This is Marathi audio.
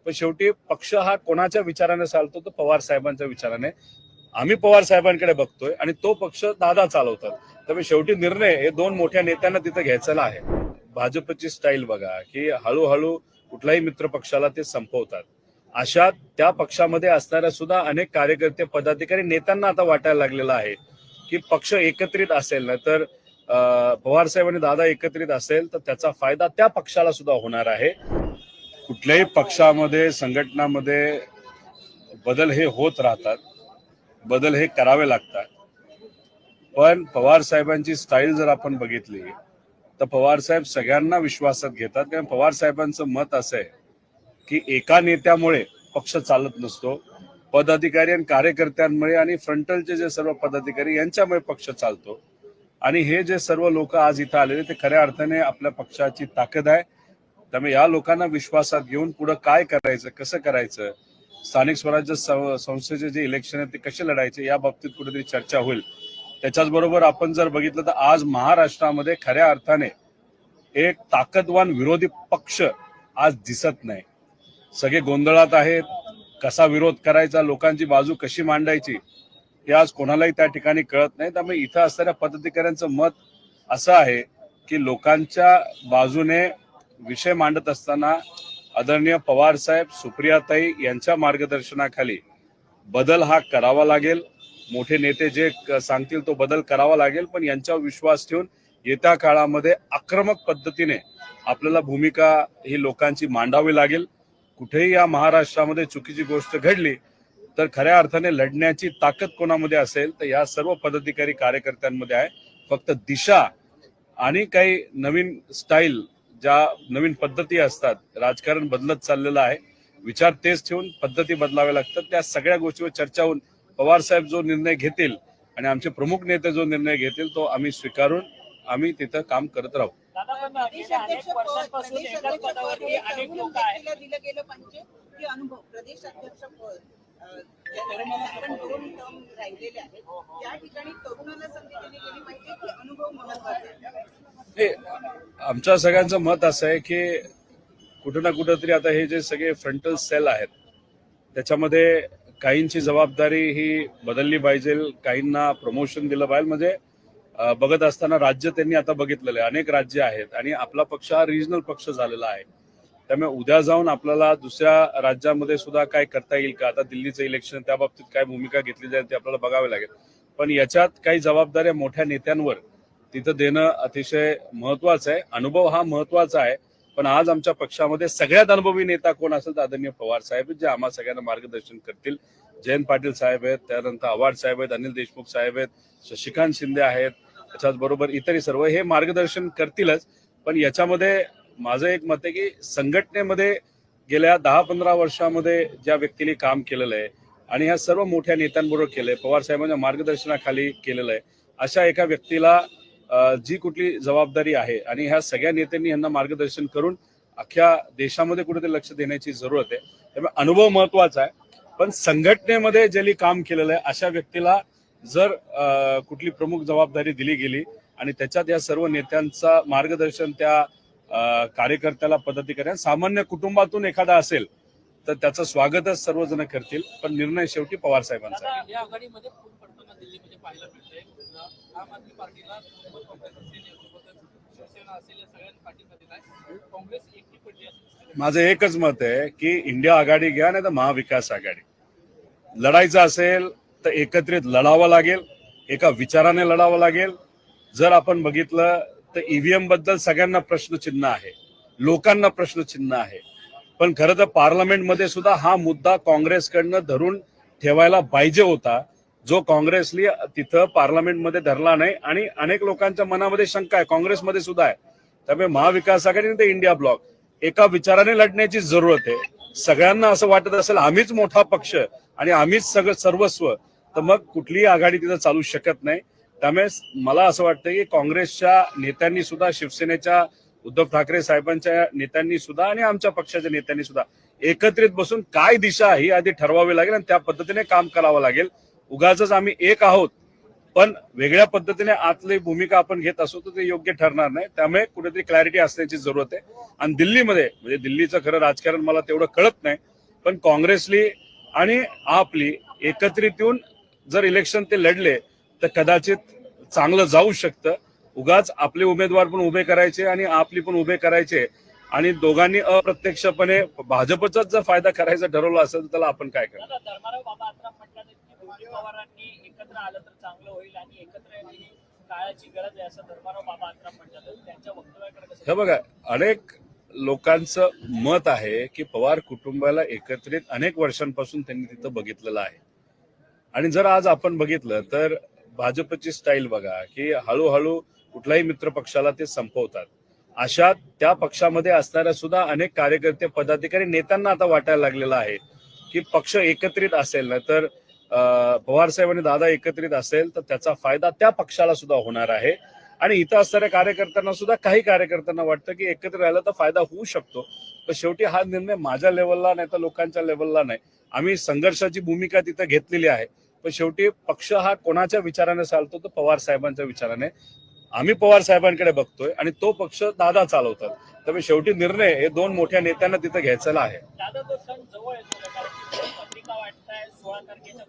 पण शेवटी पक्ष हा कोणाच्या विचाराने चालतो, तो पवार साहेबांच्या विचाराने. आम्ही पवार साहेबांकडे बघतोय आणि तो पक्ष दादा चालवतात. त्यामुळे शेवटी निर्णय हे दोन मोठ्या नेत्यांना तिथे घ्यायचा आहे. भाजपची स्टाईल बघा की हळूहळू कुठल्याही मित्र पक्षाला ते संपवतात. अशा त्या पक्षामध्ये असणाऱ्या सुद्धा अनेक कार्यकर्ते, पदाधिकारी, नेत्यांना आता वाटायला लागलेलं आहे की पक्ष एकत्रित असेल ना तर पवार साहेब आणि दादा एकत्रित असेल तर त्याचा फायदा त्या पक्षाला सुद्धा होणार आहे. कुठल्याही पक्षामध्ये, संघटनामध्ये बदल हे होत राहतात, बदल हे करावे लागतात. पण पवार साहेबांची स्टाईल जर आपण बघितली तर पवार साहेब सगळ्यांना विश्वासात घेतात. कारण पवार साहेबांचं मत असं आहे की एका नेत्यामुळे पक्ष चालत नसतो, पदाधिकारी आणि कार्यकर्त्यांमुळे आणि फ्रंटलचे जे सर्व पदाधिकारी यांच्यामुळे पक्ष चालतो. आणि हे जे सर्व लोक आज इथं आलेले ते खऱ्या अर्थाने आपल्या पक्षाची ताकद आहे. त्यामुळे या लोकांना विश्वासात घेऊन पुढे काय करायचं, कसं करायचं, स्थानिक स्वराज्य संस्थेचे जे इलेक्शन आहे ते कसे लढायचे या बाबतीत कुठेतरी चर्चा होईल. त्याच्याच बरोबर आपण जर बघितलं तर आज महाराष्ट्रामध्ये खऱ्या अर्थाने एक ताकदवान विरोधी पक्ष आज दिसत नाही. सगळे गोंधळात आहेत. कसा विरोध करायचा, लोकांची बाजू कशी मांडायची हे आज कोणालाही त्या ठिकाणी कळत नाही. त्यामुळे इथं असणाऱ्या पदाधिकाऱ्यांचं मत असं आहे की लोकांच्या बाजूने विषय मांडत असताना आदरणीय पवार साहेब, सुप्रियाताई यांच्या मार्गदर्शनाखाली बदल हा करावा लागेल. मोठे नेते जे सांगतील तो बदल करावा लागेल. पण यांच्यावर विश्वास ठेवून येत्या काळामध्ये आक्रमक पद्धतीने आपल्याला भूमिका ही लोकांची मांडावी लागेल. कुठेही या महाराष्ट्रामध्ये चुकीची गोष्ट घडली तर खऱ्या अर्थाने लढण्याची ताकद कोणामध्ये असेल तर या सर्व पदाधिकारी कार्यकर्त्यांमध्ये आहे. फक्त दिशा आणि काही नवीन स्टाईल, ज्या नवीन पद्धती असतात, राजकारण बदलत चाललेलं आहे, विचार तेच ठेवून पद्धती बदलाव्या लागतात. त्या सगळ्या गोष्टीवर चर्चा होऊन पवार साहेब जो निर्णय घेतील आणि आमचे प्रमुख नेते जो निर्णय घेतील तो आम्ही स्वीकारून आम्ही तिथं काम करत राहू. आमच्या सगळ्यांचं मत असं आहे की कुठं ना कुठंतरी आता हे जे सगळे फ्रंटल सेल आहेत त्याच्यामध्ये काहींची जबाबदारी ही बदलली पाहिजे, काहींना प्रमोशन दिलं पाहिजे. म्हणजे बघत असताना राज्य त्यांनी आता बघितलेलं आहे, अनेक राज्य आहेत आणि आपला पक्ष हा रिजनल पक्ष झालेला आहे. त्यामुळे उद्या जाऊन आपल्याला दुसऱ्या राज्यामध्ये सुद्धा काय करता येईल का, आता दिल्लीचं इलेक्शन त्या बाबतीत काय भूमिका घेतली जाईल ते आपल्याला बघावे लागेल. पण याच्यात काही जबाबदाऱ्या मोठ्या नेत्यांवर तिथं देणं अतिशय महत्वाचं आहे. अनुभव हा महत्वाचा आहे. पण आज आमच्या पक्षामध्ये सगळ्यात अनुभवी नेता कोण असेल तर आदरणीय पवार साहेब, जे आम्हा सगळ्यांना मार्गदर्शन करतील. जयंत पाटील साहेब आहेत, त्यानंतर आव्हाड साहेब आहेत, अनिल देशमुख साहेब आहेत, शशिकांत शिंदे आहेत, त्याच्याच बरोबर इतरही सर्व हे मार्गदर्शन करतीलच. पण याच्यामध्ये माझं एक मत आहे की संघटनेमध्ये गेल्या 10-15 वर्षामध्ये ज्या व्यक्तीने काम केलेलं आहे आणि ह्या सर्व मोठ्या नेत्यांबरोबर केलंय, पवार साहेबांच्या मार्गदर्शनाखाली केलेलं आहे, अशा एका व्यक्तीला जी कुठली जबाबदारी आहे आणि ह्या सगळ्या नेत्यांनी यांना मार्गदर्शन करून अख्ख्या देशामध्ये कुठेतरी लक्ष देण्याची जरूरत आहे. त्यामुळे अनुभव महत्वाचा आहे. पण संघटनेमध्ये ज्यांनी काम केलेलं आहे अशा व्यक्तीला जर कुठली प्रमुख जबाबदारी दिली गेली आणि त्याच्यात या सर्व नेत्यांचा मार्गदर्शन त्या कार्यकर्त्याला, पदाधिकाऱ्यांना, सामान्य कुटुंबातून एखादा असेल तर त्याचं स्वागतच सर्वजण करतील. पण निर्णय शेवटी पवार साहेबांचा. माझं एकच मत आहे की इंडिया आघाडी घ्या नाही तर महाविकास आघाडी. लढायचं असेल तर एकत्रित लढावं लागेल, एका विचाराने लढावं लागेल. जर आपण बघितलं तर ईव्हीएम बद्दल सगळ्यांना प्रश्नचिन्ह आहे, लोकांना प्रश्नचिन्ह आहे. पण खरं तर पार्लमेंटमध्ये सुद्धा हा मुद्दा काँग्रेसकडनं धरून ठेवायला पाहिजे होता, जो काँग्रेसने तिथं पार्लमेंटमध्ये धरला नाही. आणि अनेक लोकांच्या मनामध्ये शंका आहे, काँग्रेसमध्ये सुद्धा आहे. त्यामुळे महाविकास आघाडी ते इंडिया ब्लॉक एका विचाराने लढण्याची जरूरत आहे. सगळ्यांना असं वाटत असेल आम्हीच मोठा पक्ष आणि आम्हीच सगळं सर्वस्व, तर मग कुठलीही आघाडी तिथं चालू शकत नाही. त्यामुळे मला असं वाटतं की काँग्रेसच्या नेत्यांनी सुद्धा, शिवसेनेच्या उद्धव ठाकरे साहेबांच्या नेत्यांनी सुद्धा आणि आमच्या पक्षाच्या नेत्यांनी सुद्धा एकत्रित बसून काय दिशा ही आधी ठरवावी लागेल आणि त्या पद्धतीने काम करावं लागेल. उगाचच आम्ही एक आहोत पण वेगळ्या पद्धतीने आतली भूमिका आपण घेत असू तर ते योग्य ठरणार नाही. त्यामुळे कुठेतरी क्लॅरिटी असण्याची जरूरत आहे. आणि दिल्लीमध्ये म्हणजे दिल्लीचं खरं राजकारण मला तेवढं कळत नाही, पण काँग्रेसली आणि आपली एकत्रित येऊन जर इलेक्शन ते लढले तर कदाचित चांगलं जाऊ शकतं. उगाच आपले उमेदवार पण उभे करायचे आणि आपली पण उभे करायचे आणि दोघांनी अप्रत्यक्षपणे भाजपचाच जर फायदा करायचा ठरवला असेल तर त्याला आपण काय करणार. धर्माराव बाबा आत्राम म्हटलं की दोन्ही पवारांनी एकत्र आलं तर चांगलं होईल आणि एकत्र येणं ही काळाची गरज आहे असं धर्माराव बाबा आत्राम म्हटलं. त्यांच्या वक्तव्याकडे कसं हे बघा, अनेक लोकांचं मत आहे की पवार कुटुंबाला एकत्रित अनेक वर्षांपासून त्यांनी तिथं बघितलेलं आहे. आणि जर आज आपण बघितलं तर भाजपची स्टाईल बघा की हळूहळू कुठल्याही मित्र पक्षाला ते संपवतात. अशा त्या पक्षामध्ये असणाऱ्या सुद्धा अनेक कार्यकर्ते पदाधिकारी नेत्यांना आता वाटायला लागलेलं आहे की पक्ष एकत्रित असेल ना तर पवार साहेब आणि दादा एकत्रित असेल तर त्याचा फायदा त्या पक्षाला सुद्धा होणार आहे. आणि इथं असणाऱ्या कार्यकर्त्यांना सुद्धा काही कार्यकर्त्यांना वाटतं की एकत्र राहिलं तर फायदा होऊ शकतो. पण शेवटी हा निर्णय माझ्या लेवलला नाही तर लोकांच्या लेवलला नाही. आम्ही संघर्षाची भूमिका तिथं घेतलेली आहे. पण शेवटी पक्ष हा कोणाच्या विचाराने चालतो तर पवार साहेबांच्या विचाराने. आम्ही पवार साहेबांकडे बघतोय आणि तो पक्ष दादा चालवतात. त्यामुळे शेवटी निर्णय हे दोन मोठ्या नेत्यांना तिथं घ्यायचा आहे. दादा तो सण जवळ येतो कारण की पत्रिका वाटताय 16 तारखेच्या